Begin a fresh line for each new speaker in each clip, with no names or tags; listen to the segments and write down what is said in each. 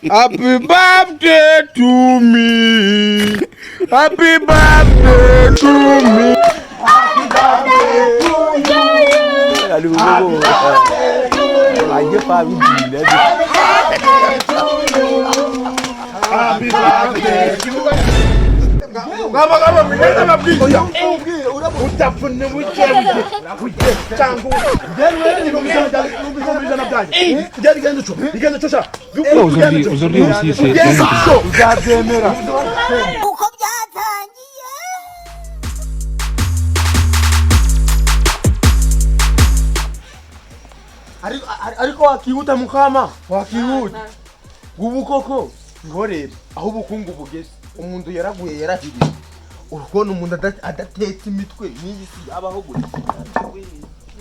Happy birthday to me. Happy birthday to me. Happy birthday to you. Happy birthday to you. Happy birthday to you. Gaba migeza mabwiza utapfunne bucye cyangwa
Aujourd'hui aussi c'est
uzabyemera
uko byatangiye
ariko wakihuta mukama wakihuta ubu koko ngorera aho ubukungu bugeze umuntu yaraguye yarahiriye urukona umuntu adatetse imitwe n'iyi si abaho gute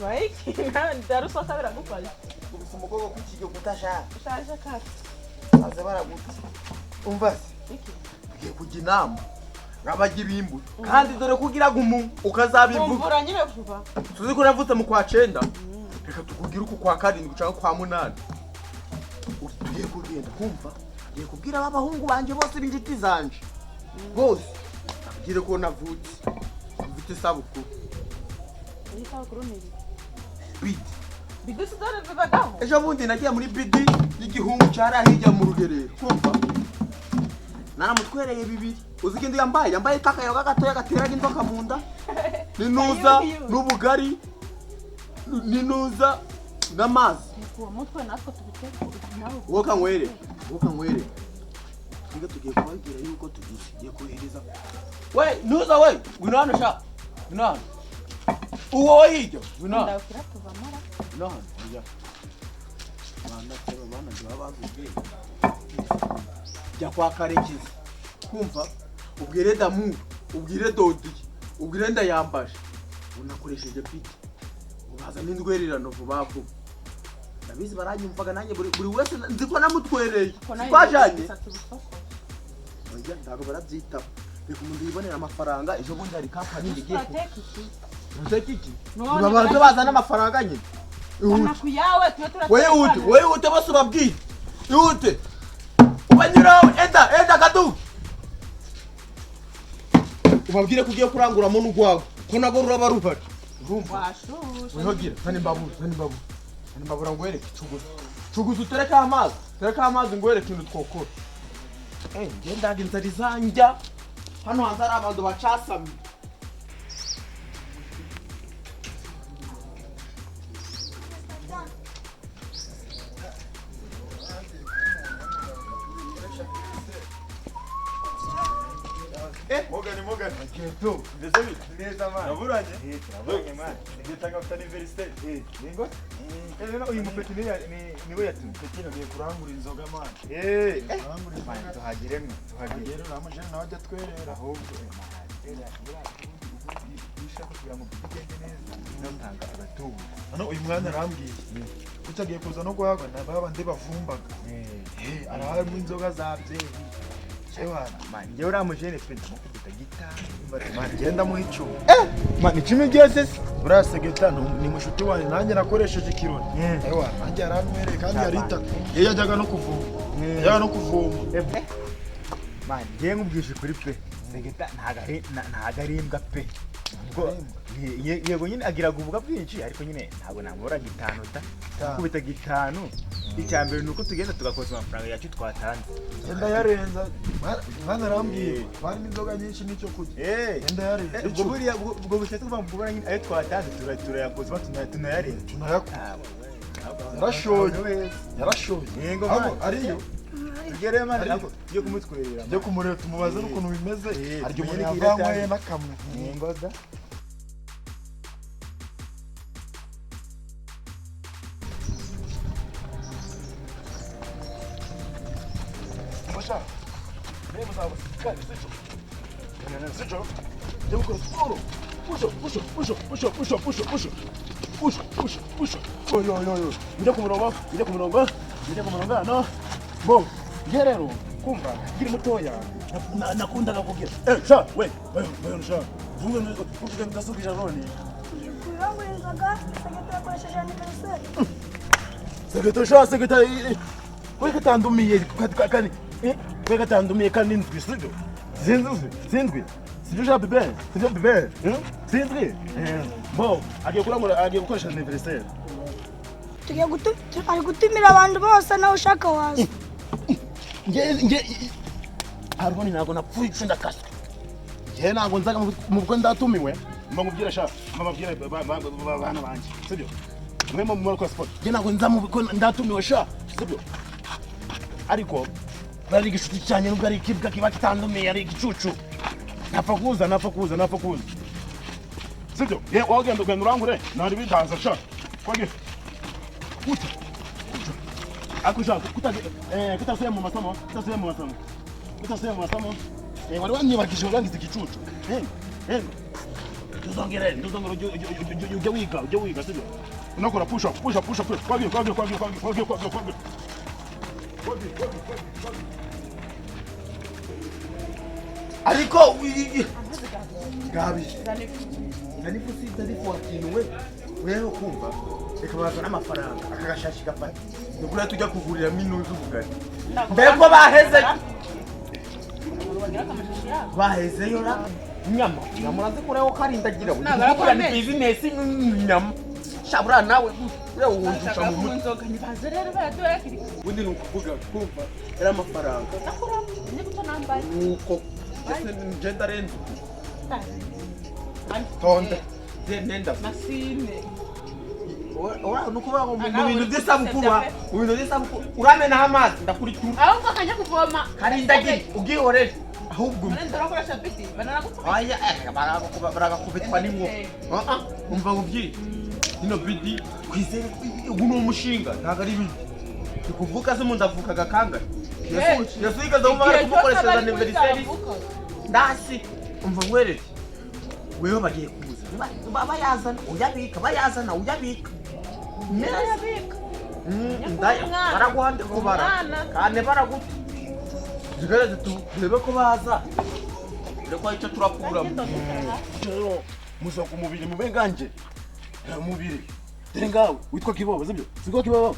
Waiki na ndarusoka biragufasha
ubise umukobwa kw'ikigo kutashaka
ushaje kare
aze baraguta umva se ugiye kujya inama ngabagira imbuto kandi dore kugiraga umuntu ukazabivuga
umvura nyine vuba
tuzi ko navutse mu kwa 9 reka tukugira uko kwa 7 cyangwa kwa 8 tugiye kugenda kumva ngiye kubwira abahungu banje bose b'injiti zanje bose abagire ko navutse mfite sabukuru
isabukuru niri
bidi
biduse dore bivagaho
ejo bundi nagiye muri bidi y'igihungu cyarahijya mu rugerero kumva naramutwereye bibiri uzikindi yambaye kakayo gatoya gateraga inzoka mu nda ninuza n'ubugari ninuza n'amazi
uwo mutwe natwe tubiteka nawe
woka nkwere Ngiye tugiye kubabwira yuko tugiye kohereza we nuza we gwinano sha gwinano uwo hirya gwinano
ndakira tuvamara
no ya bana sero bana babavuge jya kwa karekezi kumva ubwire damu ubwire dodi ubwire ndayambaje unakoresheje piti ubaza n'indwererano vuba vuba ndabizi baranyumvaga nanjye buri wese nziko namutwereye twajanye oya ndago barabyitaba reka umuntu yibonera amafaranga ejo bundi hari kampani ndigiye Ntekiki babanze bazana amafaranga nyine
Ona kuyawe tuwe turateka
wewe ute bose babwire yute ubanyuraho enda gadu ubabwire kugiye kuranguramo n'ugwago ko nago ruraba ruhari urumva wihogira tani mbabura ngo wereke cuguza utereka amazi ngo wereke ikintu twokora ngendaga inzara izanja hano hanze hari abantu bacasamye
Morgan.
Keto.
Ndezeli.
Neza man.
Naburanye.
Naburanye man.
Ndetanga afite anniversaire.
Ningo?
Rero uyu mupeti niwe yatumye.
Petino giye kurangura inzoga man.
Kurangura
Man tuhagiremwe.
Rero namuje nawe ajya twerera ahubwo. Bishaka kugira ngo bigende neza.
Ntanga agatubu.
Hano uyu mwana arambwiye. Utagiye kuza no guhaga nababa ndi bavumbaga. Araharimo inzoga zabye. Ewana,
Man, ngewe uramujene twe ndamukubita gitari.
man genda mu icumi.
Man, icumi byose se.
Burasegeta ni mushuti wanjye nanjye nakoresheje ikironi. Ewa, nanjye aranwereye kandi yarita. Yajyaga no kuvoma. Yajyaga no kuvoma.
Man, ngiye nkubwishe kuri pe. Segeta ntago ari imbwa pe. Ubwo yego nyine agira guvuga bwinshi ariko nyine ntabwo namubura gitanu ta. Kubita gitanu. Icyambere nuko tugenda tugakoza amafaranga yacu twatanze.
Enda yarenza. Mwana arambwiye. Barimo inzoga nyinshi n'icyo kurya. Enda yarenza.
Ubwo buriya ubwo bushye tuva mu kubura nyine ayo twatanze turayakoza tunayarenza.
Tunayakora. Yarashoye.
Yego
Abo ariyo.
Tugere man nako yo kumutwerera.
Njye kumureba tumubaza n'ukuntu bimeze. Aryo umuntu yavanywe n'akamwe.
Yego da.
Basha. Leva da cara, Sicho. Devo con solo. Puxa. Oyo. Mira kumuronga. No. Bo. Gerero. Kumva. Kiri mutoya. Nakundaga kugira. Sha, we sha. Vuga kugira ndasubira none.
kurangura inzoga segeta yakoresheje anniversaire
Segeta. we katandumiye kandi we katandumiye kandi ndwi sibyo sinzwi sibyo ja bebe sibyo bebe sinzwi bo agiye kurangura agiye gukoresha anniversaire
ari gutumira abantu bose nawe ushaka waza
nge Harmoni ntago napfuye icunda kaswe nge ntago nzaga mu bwo ndatumiwe mba ngubwira sha mababwira bana banje sibyo mwe mu Marco Sport nge ntago nza mu bwo ndatumiwe sha sibyo ariko bari igishuti cyane nubwo ari ikibwa kiba kitandumiye ari igicucu napfa kuza sibyo ye wagenda ugenda urangure nari bitanza sha kwage Puta. Akuja kutasema mu masomo. Wale wanyibakisha urangiza igicucu. Nduzongere ujye wiga sibyo. Unakora push up. Kwage.
Ariko Gabi. Nanifu wakinwe. Wewe kumva reka bazana amafaranga akagashashi gafata nukuri tujya kugurira minu z'ubugari mbego baheze yora nyama muraze kureho karindagira ukora ni business nyama shabura nawe wewe wujusha mu mutwe
ntibaze rero baradoya kiri
ubundi nukuvuga kumva era amafaranga
nakora ni guto nambaye
uko genda renzo tonde nenda
masine
nukuvuga ngo mu bintu by'isabukuru uramena amazi ndakuritura
ahubwo akajya kuvoma
karindagiri ubwihorere ahubwo
ndarakoresha biti banaragufa
aya baragakubitwa n'inkovu umva ubwire ino bidi kwizere ubu ni umushinga ntabwo ari ibindi ukuvuka se umuntu avuka agakangara yesu yikaza mu mabara kumukoreshereza aniveriseri ndasi umva nkwereke wewe bagiye kuza bayazana uyabika baraguhande kubara kandi baraguta zigaragaza turebe ko baza reko icyo turakuramo
rero muza ku mubiri mubenganje umubiri dore ngawe witwa Kibobo sibyo siko Kibobo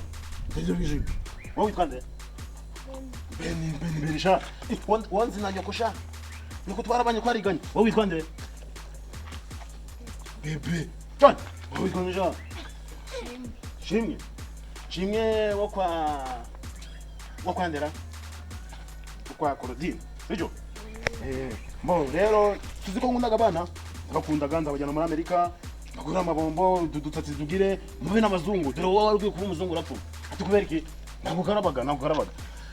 ndio bije wowe witwa nde beni sha wanzi na nyokosha niko twarabanye kwariganye wowe witwa nde bebe John wowe witwa nde sha Shimye wakwa ndera kwa Korodine sibyo bo rero tuziko nkundaga abana bakunda ganza bajyana muri Amerika bagura amabombo dutati dugire mube n'abazungu dore wowe wari kuba umuzungu rapfu ati kubera iki nagukarabaga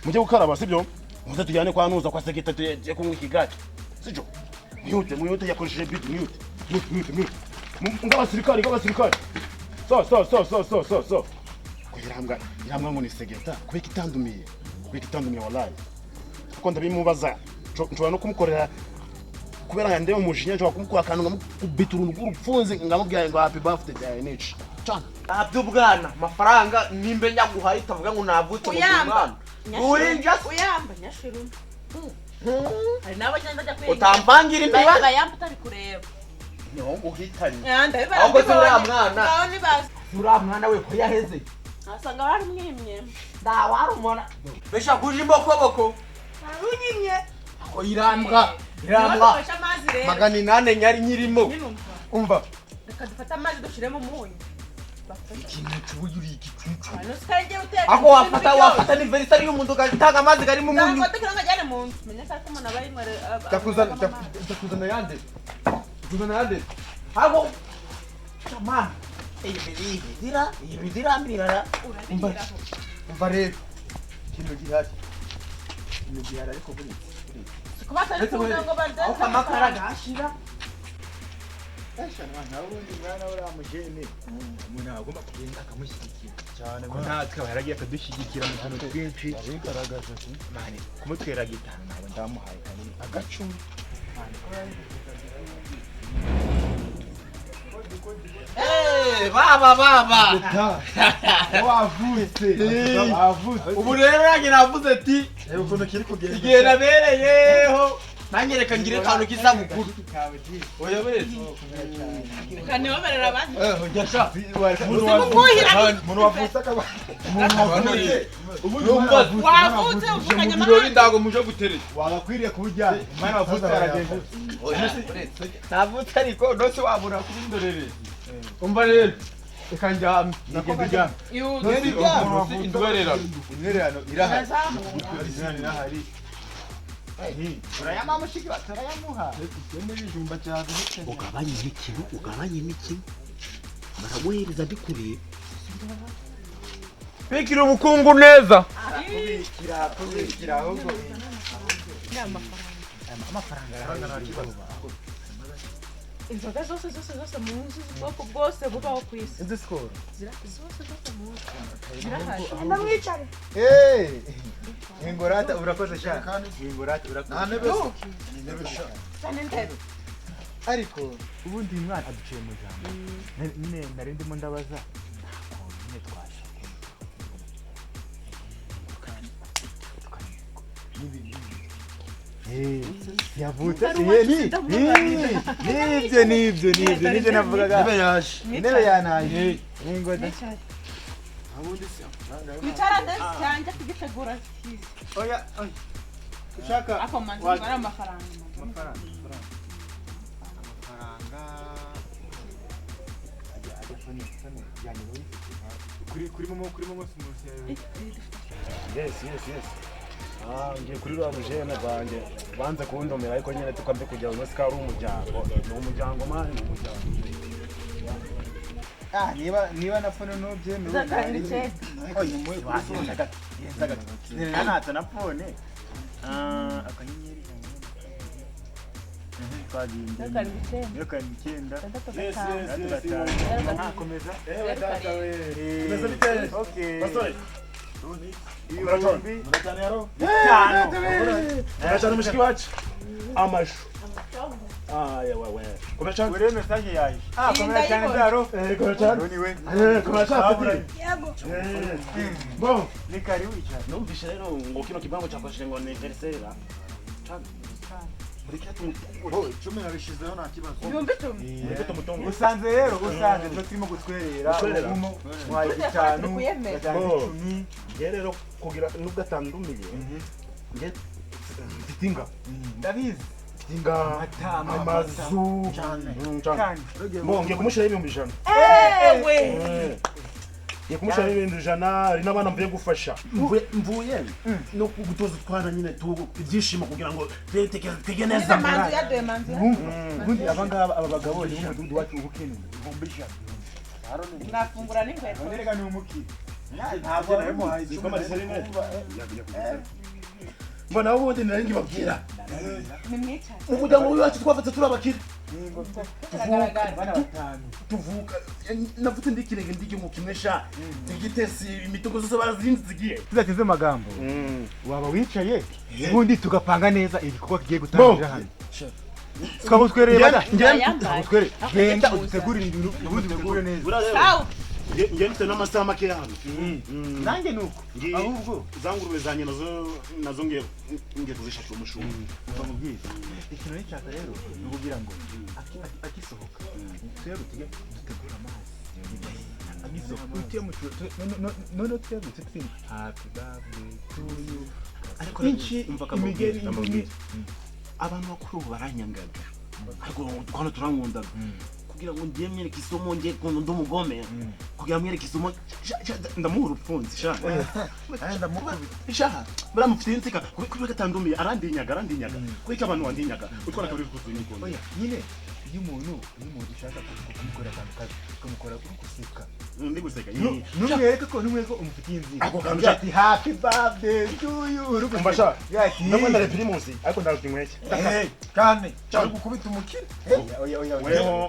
mujye gukaraba sibyo muze tujyane kwa nuza kwa sekita tuje kumwe ikigati sibyo muyute yakoresheje bid mute ngabasirikari so kugira ngo ni segeta kubika itandumiye wallahi kuko ndabimubaza nshobora no kumukorera kubera yande umujinya nshobora kumukora akantu ngamubitura urupfunze ngamubwira ngo happy birthday day niche cyane
abyubwana amafaranga nimbe nyaguhaye tavuga ngo navutse mu mwana
uyamba nyashiru hari nabagenda ajya kwiga
utambangira imbiba
bayamba utari kureba
niho nguhitanye
ahubwo
turiya mwana we ko yaheze
asanga bari mwimye
ndawarumona besha kuje imbokoboko
arunyimye
ko irambwa magana inane nyari nyirimo umva
reka dufate amazi dushiremo umunyu
ikintu cy'ubuyuri igicucu
ako
wafata anniversary y'umuntu gatanga amazi gari mu munyu
ndafatira ngajyane mu nzu menya ko umuntu abaye mwere
takuzana yande ako mama ibidira mbirara umva rero kino gihari ariko buri
kubata ariko ngo barda
aho kamakara gashira nawe urundi mwana uramujene umuntu agomba kugenda akamushyigikira cyane ko natwe baragiye akadushyigikira mu tuntu twinshi abigaragaza mane kumutwera gitanu nawe ndamuhaye kanini agacumi baba wavutse ubu rero nanjye navuze ati igihe nabereyeho nanjye reka ngire akantu k'isabukuru oya wese
kandi babarera abandi
ujya sha
umuntu wavutse akaba
wavutse uvukanye
birori ndago muje guterera
wagakwiriye kubujya umwana wavutse aragenda
navutse ariko nose wabura kubindorereza umva rero reka njyame
nagenda ujyame
indwererano
irahari urayama mushiki batarayamuha
n'ibijumba cyane
ugabanye n'ikintu baramuhereza ndi kure
bikira ubukungu neza
kubikira ahubwo
amafaranga inzoga zose mu nzu z'ubwoko bwose bubaho ku isi
inzu sikoro
zose mu nzu zirahari
ndamwicare
ingorata urakoze cyane ingorata urakoze ariko ubundi uyu mwana aduciye mu jambo nyine nari ndimo ndabaza nyine twasha yavutse nibyo navugaga intebe yanaje n'ingoda
wicara ndetse cyangwa tugitegura
oya ushaka
ako manzi ari amafaranga
kuri momo yes ngiye kuri rwa mujene banjye banze kundomera ariko nyine tukambe kujya uno sika ari umuryango ni umuryango mani ni umuryango niba na phone n'ubyemewe oya mwe basendaga yenzaga nata na phone akanyenyeri twagiye icyenda komeza komeza biteye okay basore Muracana mushiki wacu amashu wewe komera ure message yayi komera cyane byaro komera cyane niwe komera cyane
yego
bon ni karibu cyane numvise rero ngo kino kibango cyafashije ngo ni versera cumi nabishizeho nta kibazo usanze rero twe turimo gutwerera ubumo mwaye bitanu gatanu 10 rero kugira nubwo atandumiye nge mfitinga ndabizi tinga amazu cyane ngiye kumushyiraho 1,100 ngiye kumushyiraho 1,100 ari n'abana mvuye gufasha mvuye no gutoza utwana nyine ibyishimo kugira ngo twige neza ubundi abangaba aba bagabo ni umudugudu wacu ubukene ivumbisha
nafungura n'inkweto
reka ni umuki ntabwo narimo hayi mbona ubundi nari ngibabwira umuryango wacu twafatse turi abakire tuvuka navutse ndikirenge ndike mu kimwesha tigitesi imitugo zose barazinzi zigiye tuzakize magambo waba wicaye ubundi tugapanga neza ibikorwa kigiye gutangira hano twabutwereye bada twabutwereye genda udutegurire ibintu ubundi bitegure neza ngende n'amasaha make hano nanjye nuko ahubwo zangurube zanye nazo ngiye kuzishaka umushumba bamubwiye ikintu n'icaka rero nukugira ngo akisohoka twebwe tujye dutegura amazi agisohoka utiye mu none twebwe twitsin happy birthday to you ariko imigeri abantu bakuru baranyangaga ariko twano turankundaga kugira ngo ngiye myereka isomo ngiye kundo ndumugome kugira myereka isomo ndamuhura upfunzi sha sha baramufite insika kuri gatandumiye arandinyaga kweka abantu wandinyaga utwara kabiri kuzunyiko oya nyine iyo umuntu ushaka kumukora kandi kumukora guseka ndi guseka numwereka ko umufitiye inzira ako kantu ati happy birthday to you umbasha ndabona reprimons ariko ndarukinyweke kane cyari gukubita umukire oya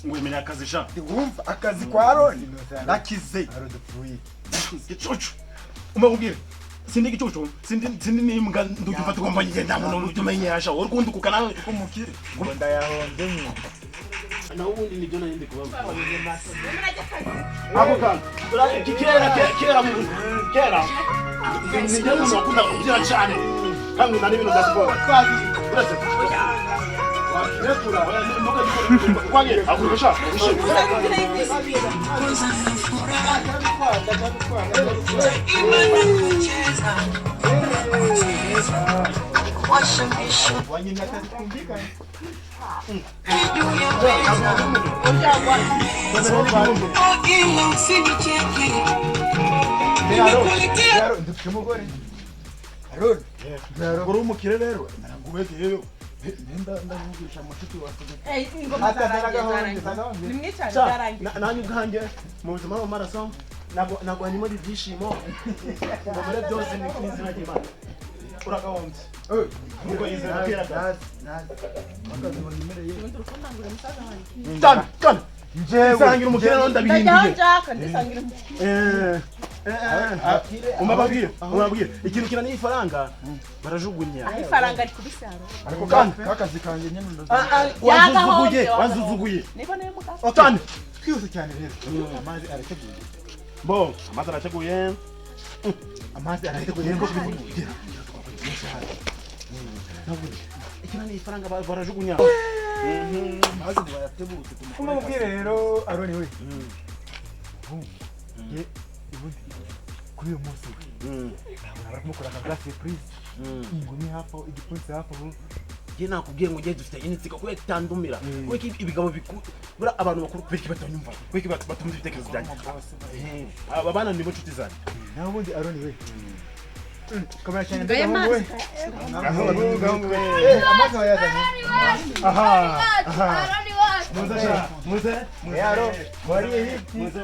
ngwemenya akazi sha ndumva akazi kwa Aroni nakize arodupfuye gicucu umubwire sindi gicucu sindi nimbwa ndugifata ugomba ngenda muntu utumenyesha uri kundukukana umukire ngo ndayahonde nyine na ubundi nibyo nari kubamba ako kantu kera mu kera nijye umuntu akunda kubyina cyane Tangu na nini ndo siporo. Uretse. Rekura. Kwanye akurusha.
Wanyina atakumbika. Yaro ndukimugore. Aron.
Kuri umukire rero. Narangubete yeyo. Ndavugisha amashuti wawe.
ingoma zarangiye. Nimwe cyane zarangiye.
Nanyu bwanjye mu buzima bw'amaraso ntabwo hanyuma ibyishimo ngo muri byose ni kwizina ry'Imana. Uragahombye. Nubwo yizera kera cyane. Cyane. Njewe sangira umukire no ndabihinduye. Umababwire ikintu kira ni ifaranga barajugunya.
Ifaranga ari kubisaro.
Ariko kandi
kakazi kanje nyene
wanzuzuguye.
Niba nayo mugabo.
Cyane.
twihuse cyane rero. Amazi arateguye.
Bo, amazi arateguye.
Amazi arateguye ngo kuvugira.
Ikina ni ifaranga barajugunya.
Amazi barategutse. Umubwire rero Aroni we. Ye ubundi kuri uyu munsi baramukora nka surprise. Ingumi hapo igipunsi hapo.
Je nakubwiye ngo je dufite initsika kwe tandumira. Kwe ibigabo bikuru bura abantu bakuru kweki batanyumva. Kweki batumva ibitekerezo byanjye. Abana ni bo nshuti zanjye.
Naho ubundi Aroni we. Kamera cyane
Mbaye
ndagahungu we.
amazi.
Amazi wayazanye. Aha.
Muze.
Yaro, wari
Muze.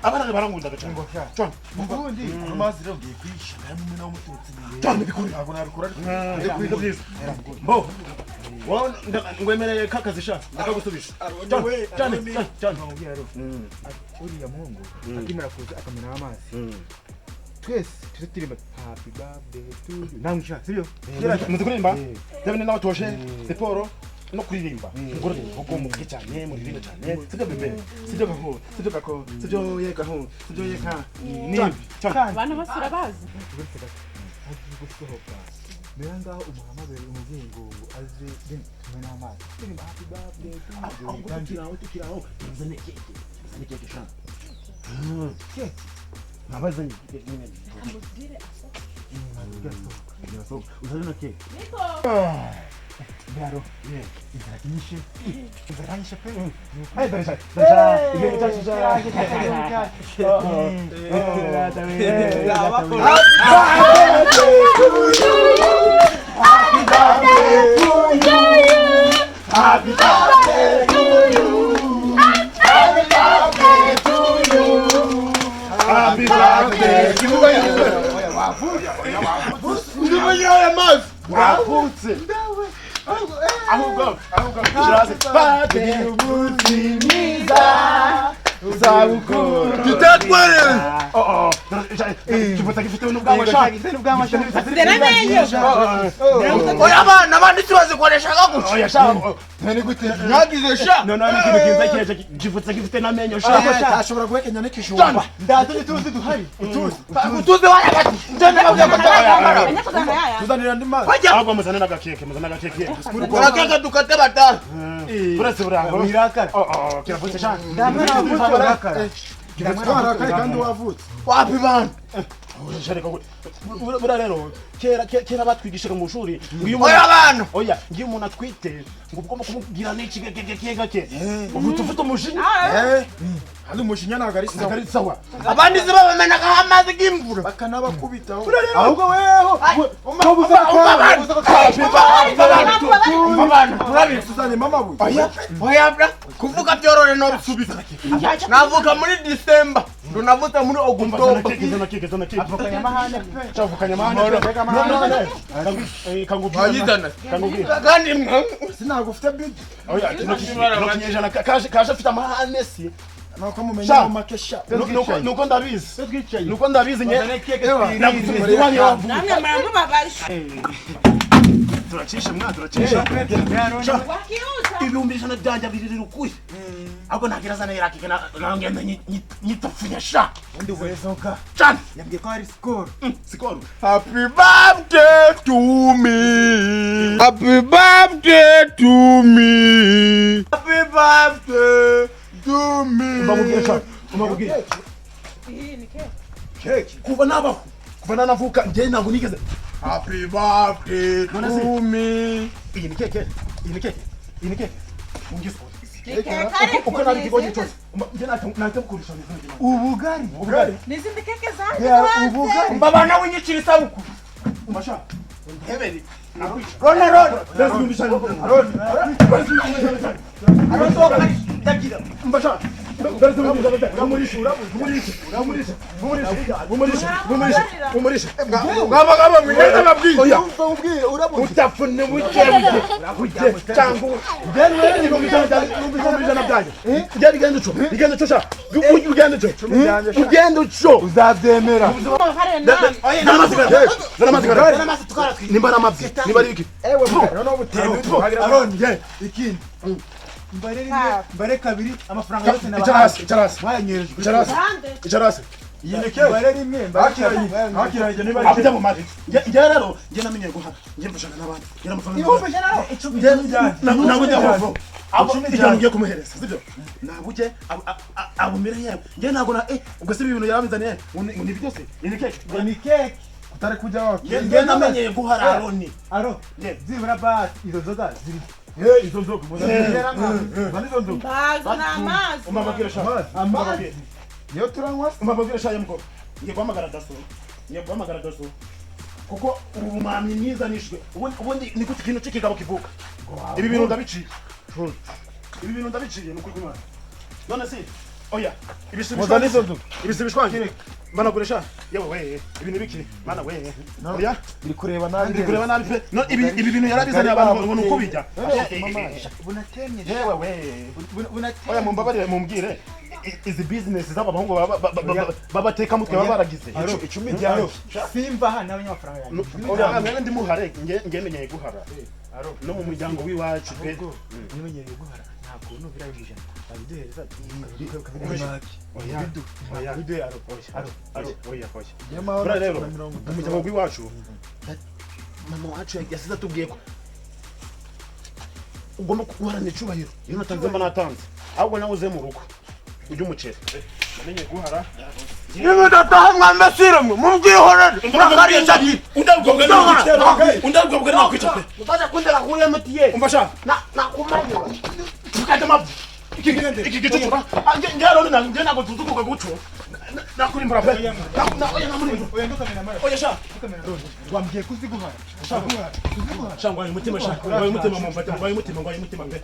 Abana barangunda cyane. Cyane.
ubundi amazi rero ngiye kwisha namwe nawo mututsi.
Cyane bikuri.
Ntabwo nabikora ariko
Ndikwiga byiza. Bo. Wowe ngwemereye kakazi sha. Ndakagusubisha. Cyane.
Ntabwo yaro. Uriya muhungu akimara kuza akamena amazi. Twese turirimba happy birthday to you. Namusha, sibyo?
Muzi kuririmba? Ndabone n'abatoshe siporo no kuririmba. Ngoro ugomba kugira cyane muri bino cyane. Sibyo bebe. Sibyo gako. Sibyo yeka ho. Sibyo yeka. Ni.
Abantu basura bazi.
Agiye gusohoka. Mbere ngaho umuhamagara umubyeyi ngo aze tumena amazi. Turirimba happy birthday to you.
Tukiraho. Nzane keke sha. Nabazanye keke nyine. Uzana keke.
Yaro, inzara pe.
Hey, Darisha. Happy birthday to you. Happy birthday to you. Happy birthday to you. Wavutse. Ahubwo kiraze birthday umunsi mwiza uzabukora tutatware kivutsa gifite n'ubwama shaka oya abana bandi tubazikoresha gutyo oya shaka nani gute nagize sha none ikintu kiza kiyaje kivutsa gifite namenyo shaka
ashobora guhekenya n'ikijumba.
ndaje tuzi duhari
Utuze wala gati. Ndende
tuzanira ndi mazi ahubwo muzana n'agakeke
Urakeka dukate batanu.
burase burango
Mirakara.
kiravutse shaka
Ndamara mirakara.
Ndamara kandi wavutse
Wapi bana?
bura rero kera batwigishaga mu shuri
Oya bana.
oya ngiye umuntu atwite ngo ugomba kumubwira n'iki gake ubu tufite umujinya
Hali mushinya nagari
sawa
abandi ziba bamenaga amazi g'imvura
bakanabakubitaho
ahubwo weho ubuze oya kuvuga byorore no bisubiza navuka muri December tunavuta muri October kandi
sinagufite bid oya kino kinyejana kaje afite amahane si
nuko mumenya makesha
nuko ndabizi nye
namwe marangu babarisha
turacisha ibihumbi 100 byanjye abiri rukuye ahubwo nagira zana irakike nangenda nyitofunya sha
undi wezoka
cyane
yambwiye ko hari skoro
sikoro
happy birthday to me happy birthday to me happy birthday to me
mbamubwira sha mbamubwira
iyi ni keke
keke
kuva nabaho kuva nanavuka njye ntabwo nigeze
happy birthday to me
iyi ni keke iyi ni keke iyi ni keke ungize
keke
uko nari kigoye cyose njye natamukurisha
ubugari
n'izindi keke zanjye
ya
hanze
ubugari mbabana winyicira isabukuru
umasha
heberi rona ndagira
mbasha utapfune bukebuke cyangwa ugenda uco
uzabyemera
nimba namabyi nimba ari iki
ikindi mbare rimwe mbare kabiri amafaranga yose
icarasi
mwayanyereje
icarasi
iyi ni keke mbare rimwe
hakiranye niba ari abijya mu mari njye rero njye namenye guhana njye mfashanya n'abandi njye amafaranga
ibihumbi ijana icumi by'ijana
ntabwo njya kuvaho icyo ngiye kumuhereza sibyo ntabwo ujye abumire yewe njye ntabwo na ubwo si ibintu yarabizaniye ngo ni byose ni keke
ni keke utari kujya wacu
njye namenye guhara aroni
aro zibura basi izo nzoga ziri
izo nzoga
izo nzoga
mbazo n'amazi
umababwira sha
amazi niyo turanywa
umababwira sha yamko ngiye guhamagara daso kuko ubu mwamye mwizanishwe ubundi ni gute ikintu cy'ikigabo kivuka ibi bintu ndabiciye ni ukuri kumana none si oya ibisibishwa banagurisha yewe we ibintu biki mana we oya
biri kureba nabi
pe no ibi bintu yarabizaniye abantu ngo nuko bijya
bunatemye
yewe we oya mumbabarire mumbwire izi business z'abahungu babateka mutwe baba baragize
icumi ryayo simba hano n'abanyamafaranga yanjye
oya mwe ndi muhare nge menyeye guhara no mu muryango w'iwacu pe
nimenyeye guhara ntabwo nubira ijana babiduhereza
oya rero mu muryango w'iwacu mama wacu yasize atubwiye ko ugomba guharanira icyubahiro iyo natanze mba natanze ahubwo nawe uze mu rugo ujye umuceri namenye guhara
niba dataha mwambasire mwe mubyihorere murakarisha
undabwabwe nakwica pe
utaza kundera kuri MTN
umbasha
nakumanye
tukajya mavu iki gicucu njye ntabwo tuzukuka guco nakuri mbura pe oya sha
wambwiye kuziguhara
sha ngwaye umutima sha ngwaye umutima mumfate ngwaye umutima pe